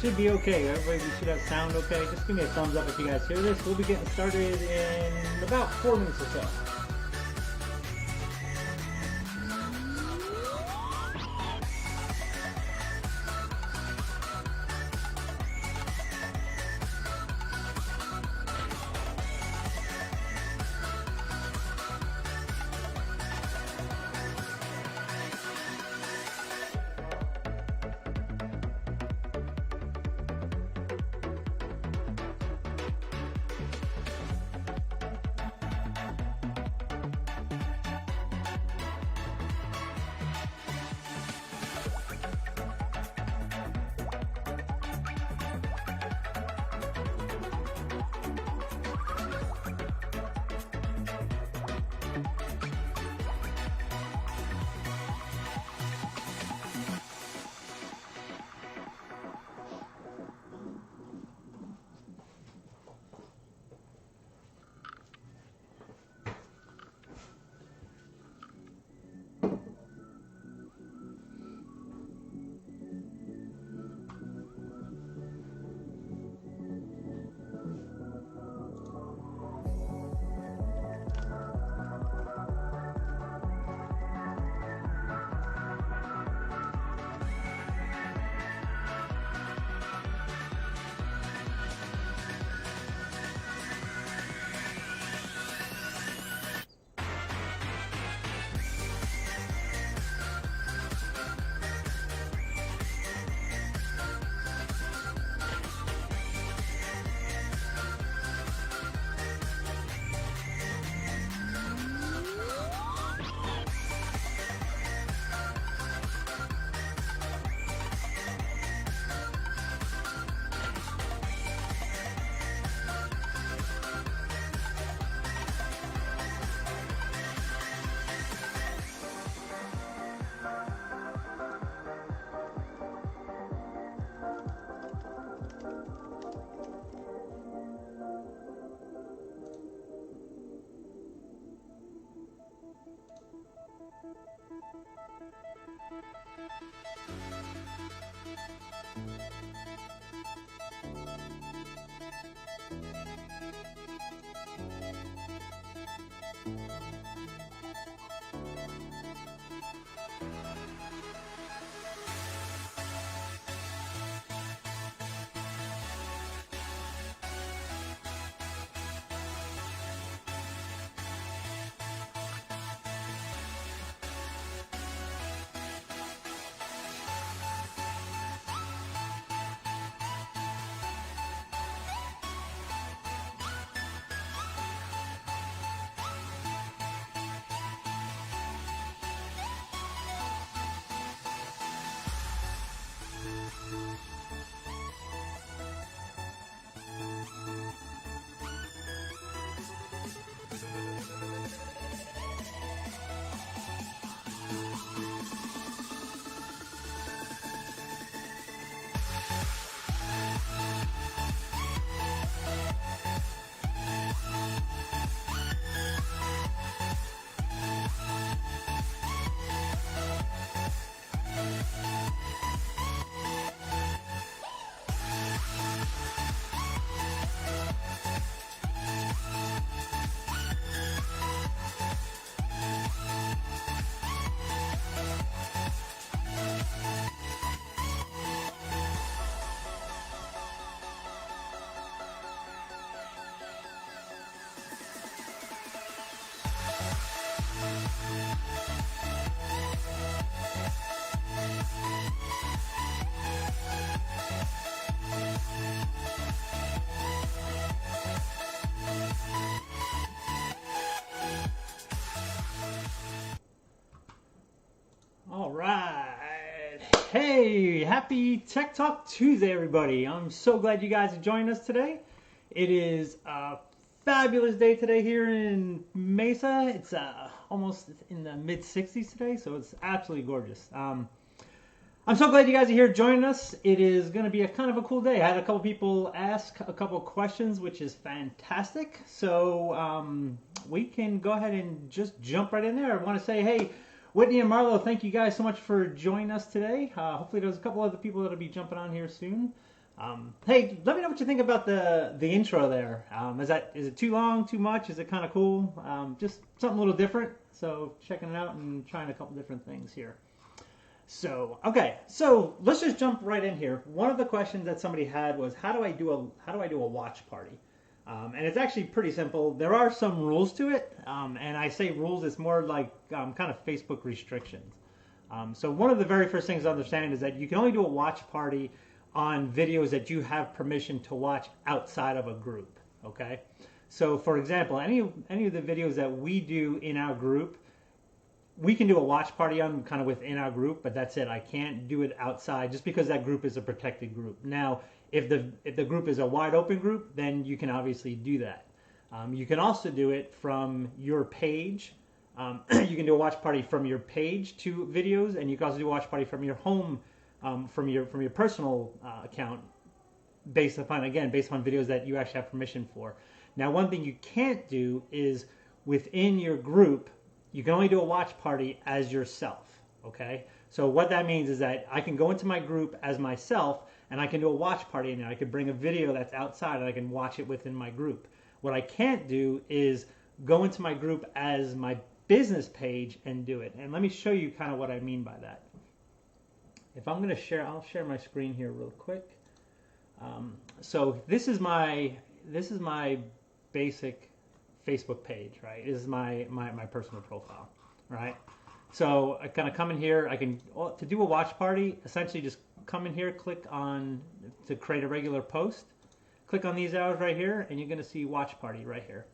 should be okay. Everybody, we should have sound okay. Just give me a thumbs up if you guys hear this. We'll be getting started in about 4 minutes or so. All right. Hey, happy Tech Talk Tuesday, everybody. I'm so glad you guys are joining us today. It is a fabulous day today here in Mesa. It's almost in the mid 60s today, so it's absolutely gorgeous. I'm so glad you guys are here joining us. It is going to be a kind of a cool day. I had a couple people ask a couple questions, which is fantastic. So we can go ahead and just jump right in there. I want to say, hey, Whitney and Marlo, thank you guys so much for joining us today. Hopefully there's a couple other people that'll be jumping on here soon. Hey, let me know what you think about the intro there. Is it too long, too much? Is it kind of cool? Just something a little different. So checking it out and trying a couple different things here. So okay, so let's just jump right in here. One of the questions that somebody had was how do I do a watch party? And it's actually pretty simple. There are some rules to it, and I say rules. It's more like kind of Facebook restrictions. So one of the very first things to understand is that you can only do a watch party on videos that you have permission to watch outside of a group. Okay. So for example, any of the videos that we do in our group, we can do a watch party on kind of within our group, but that's it. I can't do it outside just because that group is a protected group. Now, if the group is a wide open group, then you can obviously do that. You can also do it from your page. You can do a watch party from your page to videos, and you can also do a watch party from your home, from your personal account, based upon videos that you actually have permission for. Now, one thing you can't do is within your group. You can only do a watch party as yourself, okay? So what that means is that I can go into my group as myself, and I can do a watch party in there. I could bring a video that's outside, and I can watch it within my group. What I can't do is go into my group as my business page and do it. And let me show you kind of what I mean by that. If I'm going to share, I'll share my screen here real quick. So this is my basic Facebook page, right? This is my personal profile, right? So I kind of come in here. I can, to do a watch party, essentially just come in here, click on to create a regular post. Click on these arrows right here, and you're going to see watch party right here.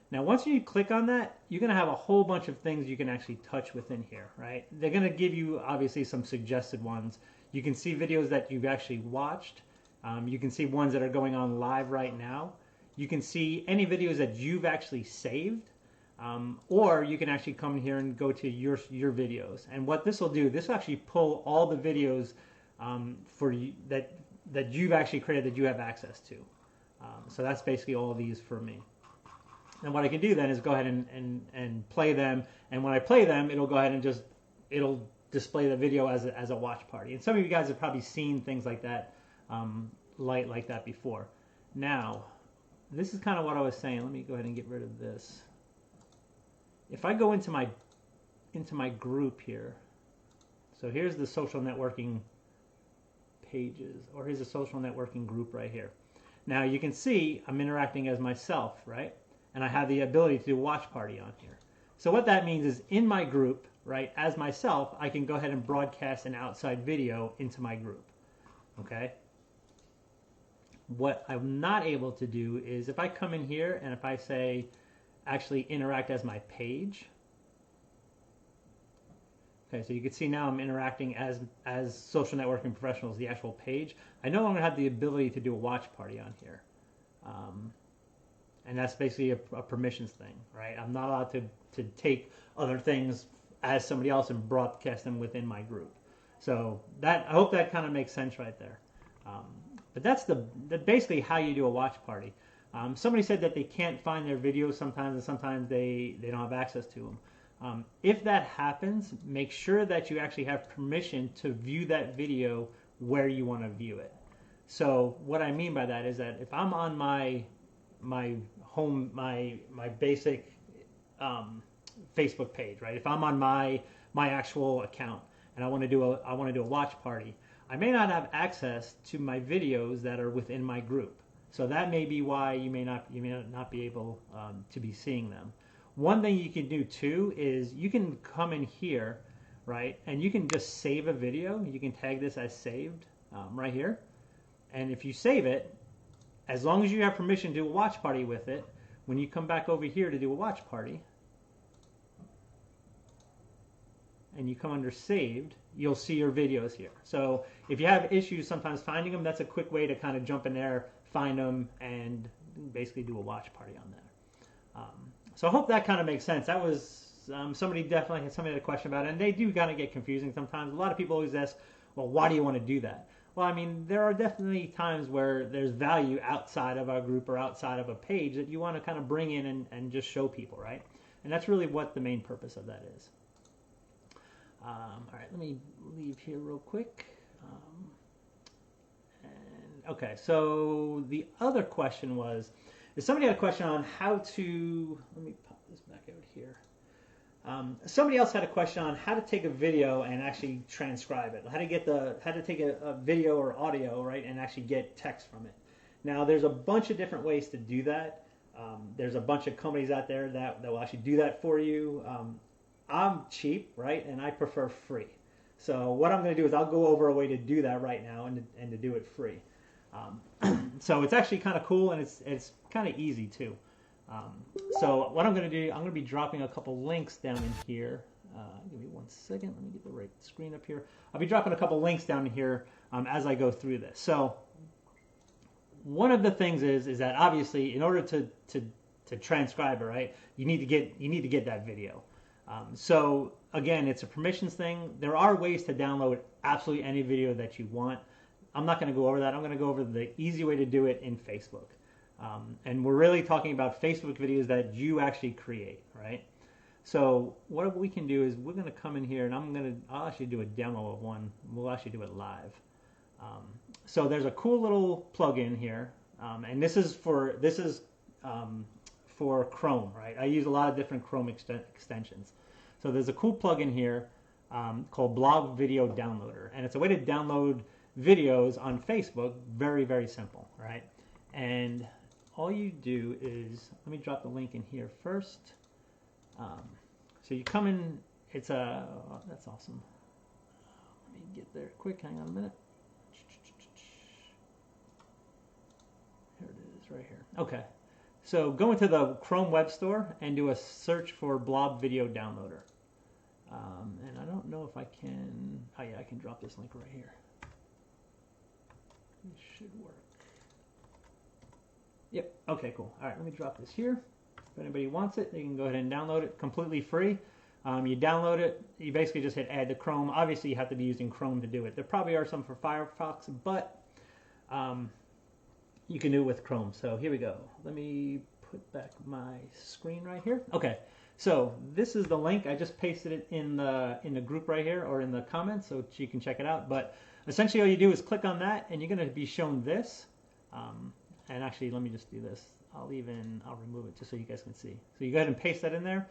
Now, once you click on that, you're going to have a whole bunch of things you can actually touch within here, right? They're going to give you obviously some suggested ones. You can see videos that you've actually watched. You can see ones that are going on live right now. You can see any videos that you've actually saved, or you can actually come here and go to your videos. And what this will do, this will actually pull all the videos for you, that you've actually created that you have access to. So that's basically all of these for me. And what I can do then is go ahead and play them. And when I play them, it'll go ahead and it'll display the video as a watch party. And some of you guys have probably seen things like that, like that before. Now, this is kind of what I was saying. Let me go ahead and get rid of this. If I go into my group here, so here's the social networking pages, or here's a social networking group right here. Now you can see I'm interacting as myself, right? And I have the ability to do a watch party on here. So what that means is in my group, right, as myself, I can go ahead and broadcast an outside video into my group, okay? What I'm not able to do is if I come in here and if I say actually interact as my page. Okay, so you can see now I'm interacting as social networking professionals, the actual page. I no longer have the ability to do a watch party on here. And that's basically a permissions thing, right? I'm not allowed to take other things as somebody else and broadcast them within my group. So that, I hope that kind of makes sense right there. But that's basically how you do a watch party. Somebody said that they can't find their videos sometimes, and sometimes they don't have access to them. If that happens, make sure that you actually have permission to view that video where you want to view it. So what I mean by that is that if I'm on my home, my basic Facebook page, right? If I'm on my actual account and I want to do a watch party, I may not have access to my videos that are within my group. So that may be why you may not be able to be seeing them. One thing you can do too is you can come in here, right, and you can just save a video. You can tag this as saved right here. And if you save it, as long as you have permission to do a watch party with it, when you come back over here to do a watch party, and you come under saved, you'll see your videos here. So if you have issues sometimes finding them, that's a quick way to kind of jump in there, find them, and basically do a watch party on there. So I hope that kind of makes sense. That was somebody had a question about it, and they do kind of get confusing sometimes. A lot of people always ask, well, why do you want to do that? Well, I mean, there are definitely times where there's value outside of our group or outside of a page that you want to kind of bring in and just show people, right? And that's really what the main purpose of that is. All right, let me leave here real quick. And Okay, so the other question was, if somebody had a question on how to, let me pop this back out here. Somebody else had a question on how to take a video and actually transcribe it. How to take a video or audio, right, and actually get text from it. Now, there's a bunch of different ways to do that. There's a bunch of companies out there that will actually do that for you. I'm cheap, right, and I prefer free. So what I'm going to do is I'll go over a way to do that right now and to do it free. So it's actually kind of cool, and it's kind of easy too. So what I'm going to do, I'm going to be dropping a couple links down in here. Give me 1 second. Let me get the right screen up here. I'll be dropping a couple links down here as I go through this. So one of the things is that obviously in order to transcribe it, right, you need to get that video. So again, it's a permissions thing. There are ways to download absolutely any video that you want. I'm not going to go over that. I'm going to go over the easy way to do it in Facebook. And we're really talking about Facebook videos that you actually create, right? So what we can do is we're going to come in here, and I'll actually do a demo of one. We'll actually do it live. So there's a cool little plugin here, and this is for Chrome, right? I use a lot of different Chrome extensions. So there's a cool plugin here called Blog Video Downloader, and it's a way to download videos on Facebook. Very, very simple, right? And all you do is, let me drop the link in here first. So you come in, that's awesome. Let me get there quick, hang on a minute. Here it is, right here. Okay, so go into the Chrome Web Store and do a search for Blog Video Downloader. And I don't know if I can, oh yeah, I can drop this link right here. It should work. Yep, okay, cool. All right, let me drop this here. If anybody wants it, they can go ahead and download it completely free. You download it, you basically just hit add to Chrome. Obviously, you have to be using Chrome to do it. There probably are some for Firefox, but you can do it with Chrome. So here we go. Let me put back my screen right here. Okay, so this is the link. I just pasted it in the group right here, or in the comments, so you can check it out. But essentially all you do is click on that, and you're going to be shown this. And actually, let me just do this. I'll remove it just so you guys can see. So you go ahead and paste that in there.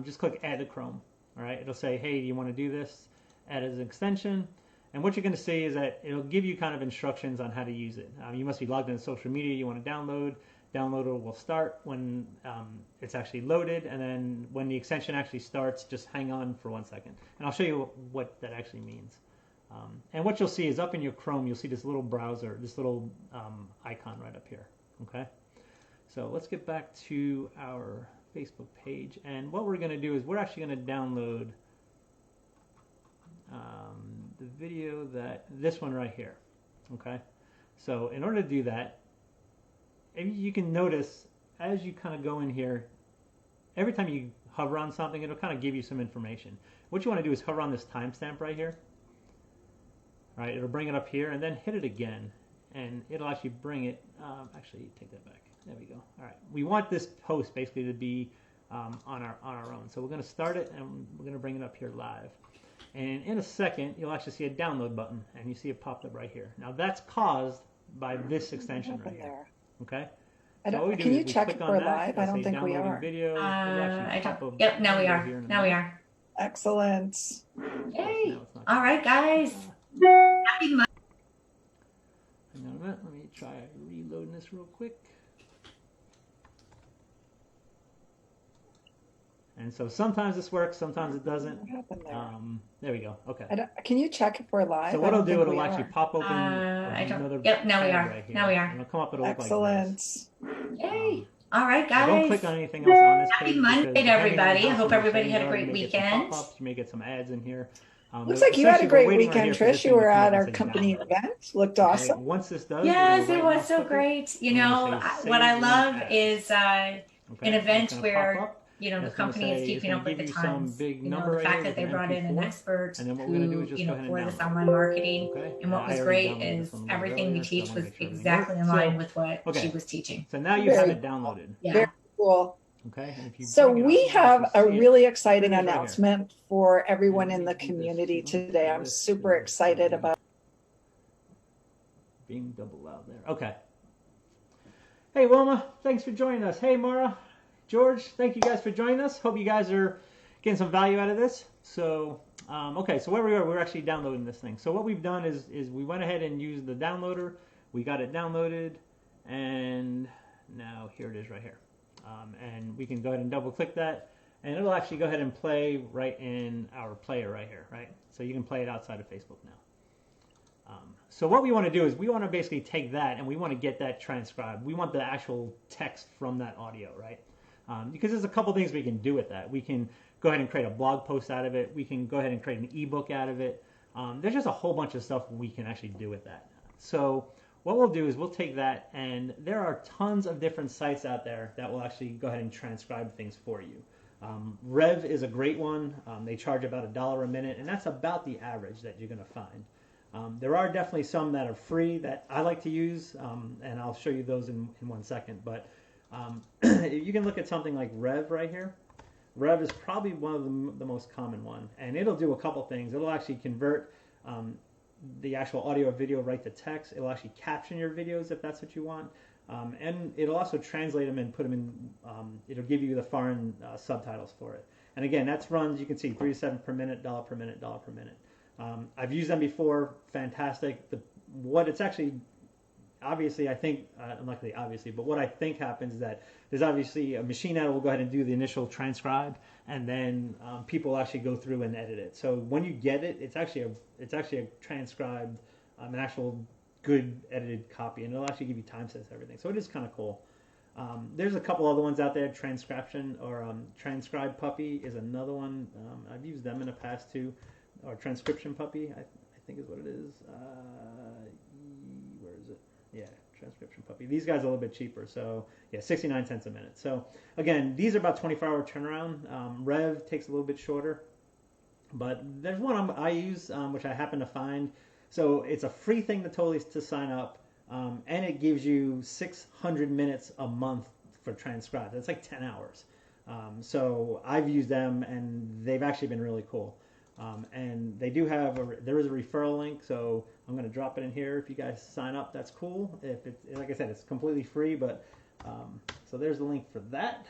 Just click Add to Chrome. All right, it'll say, hey, do you want to do this? Add as an extension. And what you're going to see is that it'll give you kind of instructions on how to use it. You must be logged into social media you want to download. Downloader will start when it's actually loaded, and then when the extension actually starts, just hang on for 1 second. And I'll show you what that actually means. And what you'll see is up in your Chrome, you'll see this little browser, this little icon right up here. Okay, so let's get back to our Facebook page, and what we're going to do is we're actually going to download the video, this one right here. Okay, so in order to do that, you can notice as you kind of go in here, every time you hover on something, it'll kind of give you some information. What you want to do is hover on this timestamp right here. Right, it'll bring it up here, and then hit it again, and it'll actually bring it. Actually, take that back. There we go. All right, we want this post basically to be on our own. So we're going to start it, and we're going to bring it up here live. And in a second, you'll actually see a download button, and you see it popped up right here. Now that's caused by this extension right here. Okay. Can you check if we're live? I don't think we are. Video. I don't. Yep, now we are. Now we are. Excellent. Yay! All right, guys. Happy Monday. Hang on a minute. Let me try reloading this real quick. And so sometimes this works, sometimes it doesn't. What happened there? There we go. Okay. Can you check if we're live? So what it'll do, it'll actually pop open another. Yep, now we are. Right now we are. It'll come up. It'll Excellent. Look like this. Yay! All right, guys. So don't click on anything else on this page. Happy Monday to everybody. I hope everybody had a great weekend. You may get some ads in here. Looks like you had a great weekend, Trish. You were at our company event. Looked awesome. Once this does, yes, it was so great. You know, what I love is an event where the company is keeping up with the times. The fact that they brought in an expert who, for this online marketing. And what was great is everything we teach was exactly in line with what she was teaching. So now you have it downloaded. Yeah. Very cool. Okay. So we have a really exciting announcement for everyone in the community today. I'm super excited about. being double loud there. Okay. Hey, Wilma, thanks for joining us. Hey, Mara, George, thank you guys for joining us. Hope you guys are getting some value out of this. So, okay, so where we are, we're actually downloading this thing. So what we've done is we went ahead and used the downloader. We got it downloaded, and now here it is right here. And we can go ahead and double click that, and it'll actually go ahead and play right in our player right here, right? So you can play it outside of Facebook now. So what we want to do is we want to basically take that and we want to get that transcribed. We want the actual text from that audio, right? Because there's a couple things we can do with that. We can go ahead and create a blog post out of it. We can go ahead and create an ebook out of it. There's just a whole bunch of stuff we can actually do with that. So what we'll do is we'll take that, and there are tons of different sites out there that will actually go ahead and transcribe things for you. Rev is a great one. They charge about $1 a minute, and that's about the average that you're going to find. There are definitely some that are free that I like to use, and I'll show you those in 1 second. But you can look at something like Rev right here. Rev is probably one of the most common one, and it'll do a couple things. It'll actually convert the actual audio or video right to text. It'll actually caption your videos if that's what you want, and it'll also translate them and put them in. It'll give you the foreign subtitles for it. And again, that's runs, you can see 3 to 7 per minute, $1 per minute, $1 per minute. I've used them before, fantastic. What it's actually, obviously, I think, unluckily obviously, but what I think happens is that there's obviously a machine that will go ahead and do the initial transcribe, and then people actually go through and edit it. So when you get it, it's actually a transcribed, an actual good edited copy, and it'll actually give you timestamps and everything. So it is kind of cool. There's a couple other ones out there. Transcription or Transcribe Puppy is another one. I've used them in the past too. Or Transcription Puppy, I think is what it is. Where is it? Yeah, Transcription Puppy. These guys are a little bit cheaper, so yeah, 69 cents a minute. So again, these are about 24-hour turnaround. Rev takes a little bit shorter, but there's one I use, which I happen to find. So it's a free thing to sign up, and it gives you 600 minutes a month for transcribed. That's like 10 hours. So I've used them, and they've actually been really cool. And they do have there is a referral link, so I'm going to drop it in here. If you guys sign up, that's cool. If it's, like I said, it's completely free, but so there's the link for that.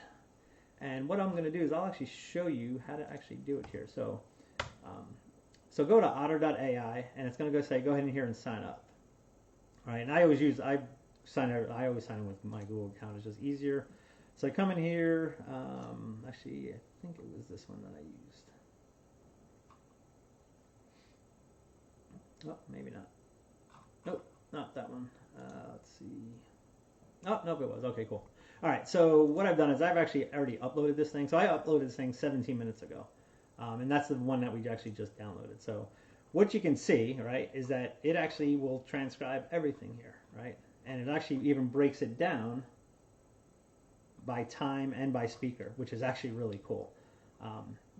And what I'm going to do is I'll actually show you how to actually do it here. So so go to otter.ai, and it's going to go ahead in here and sign up. All right, and I always sign in with my Google account. It's just easier. So I come in here. Actually, I think it was this one that I used. Oh, maybe not. Nope, not that one. Let's see. Oh, nope, it was. Okay, cool. All right, so what I've done is I've actually already uploaded this thing. So I uploaded this thing 17 minutes ago. And that's the one that we actually just downloaded. So what you can see, right, is that it actually will transcribe everything here, right? And it actually even breaks it down by time and by speaker, which is actually really cool.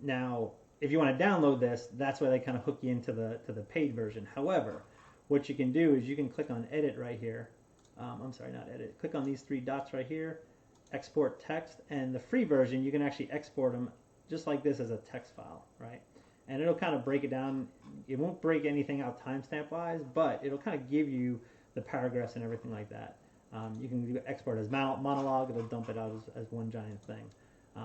Now, if you want to download this, that's why they kind of hook you into the paid version. However, what you can do is you can click on edit right here. I'm sorry, not edit. Click on these 3 dots right here, export text, and the free version, you can actually export them just like this as a text file, right? And it'll kind of break it down. It won't break anything out timestamp wise, but it'll kind of give you the paragraphs and everything like that. You can export as monologue. It'll dump it out as one giant thing.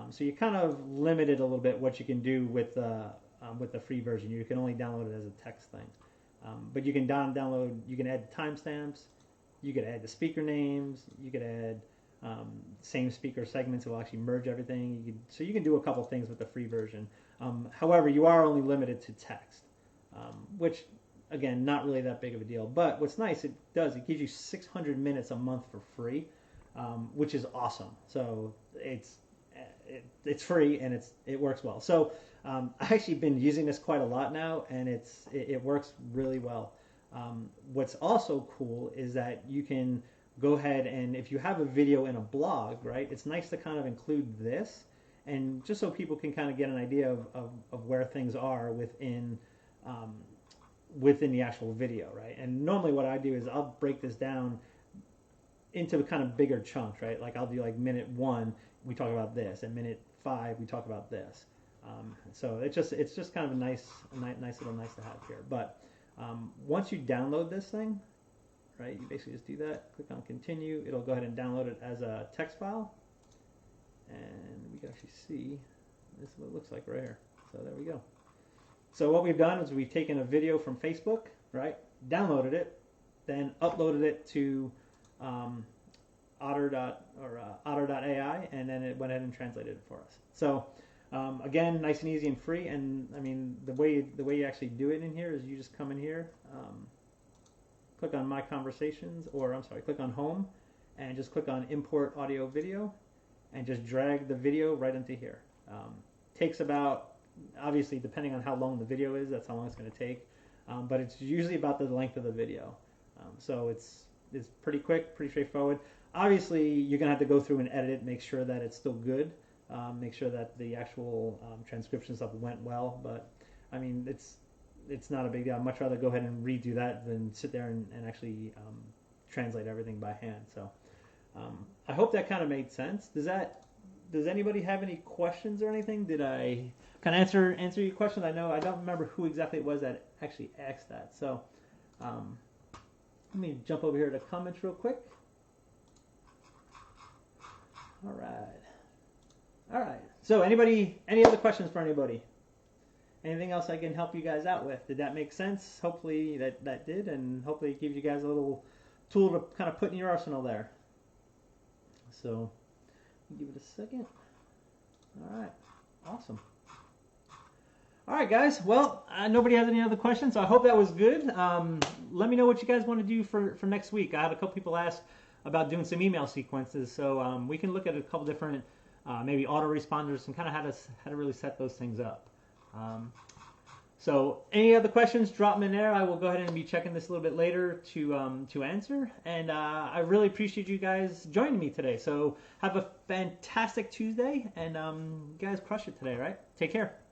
So you kind of limited a little bit what you can do with the free version. You can only download it as a text thing, but you can download. You can add timestamps. You could add the speaker names. You could add same speaker segments. It will actually merge everything. So you can do a couple things with the free version. However, you are only limited to text, which again, not really that big of a deal. But what's nice, it gives you 600 minutes a month for free, which is awesome. So it's free and it works well. So I've actually been using this quite a lot now, and it works really well. What's also cool is that you can go ahead and if you have a video in a blog, right, it's nice to kind of include this, and just so people can kind of get an idea of where things are within the actual video, right? And normally what I do is I'll break this down into kind of bigger chunks, right? Like I'll do like minute 1, we talk about this, and minute 5, we talk about this. So it's just kind of a nice little nice to have here. But once you download this thing, right? You basically just do that, click on continue. It'll go ahead and download it as a text file. And we can actually see, this is what it looks like right here. So there we go. So what we've done is we've taken a video from Facebook, right? Downloaded it, then uploaded it to Otter.ai, and then it went ahead and translated it for us. So again, nice and easy and free. And I mean, the way you actually do it in here is you just come in here, click on My Conversations, or I'm sorry, click on Home, and just click on Import Audio Video, and just drag the video right into here. Takes about, obviously, depending on how long the video is, that's how long it's going to take. But it's usually about the length of the video. So it's pretty quick, pretty straightforward. Obviously, you're going to have to go through and edit it, make sure that it's still good, make sure that the actual transcription stuff went well. But I mean, it's not a big deal. I'd much rather go ahead and redo that than sit there and actually translate everything by hand. So I hope that kind of made sense. Does anybody have any questions or anything? Did I kind of answer your questions? I don't remember who exactly it was that actually asked that. So let me jump over here to comments real quick. All right. So any other questions for anybody? Anything else I can help you guys out with? Did that make sense? Hopefully that did, and hopefully it gives you guys a little tool to kind of put in your arsenal there. So give it a second. All right. Awesome. All right, guys. Well, nobody has any other questions, so I hope that was good. Let me know what you guys want to do for next week. I had a couple people ask about doing some email sequences, so we can look at a couple different maybe autoresponders and kind of how to really set those things up. So any other questions, drop them in there. I will go ahead and be checking this a little bit later to answer. And I really appreciate you guys joining me today. So have a fantastic Tuesday, and you guys crush it today, right? Take care.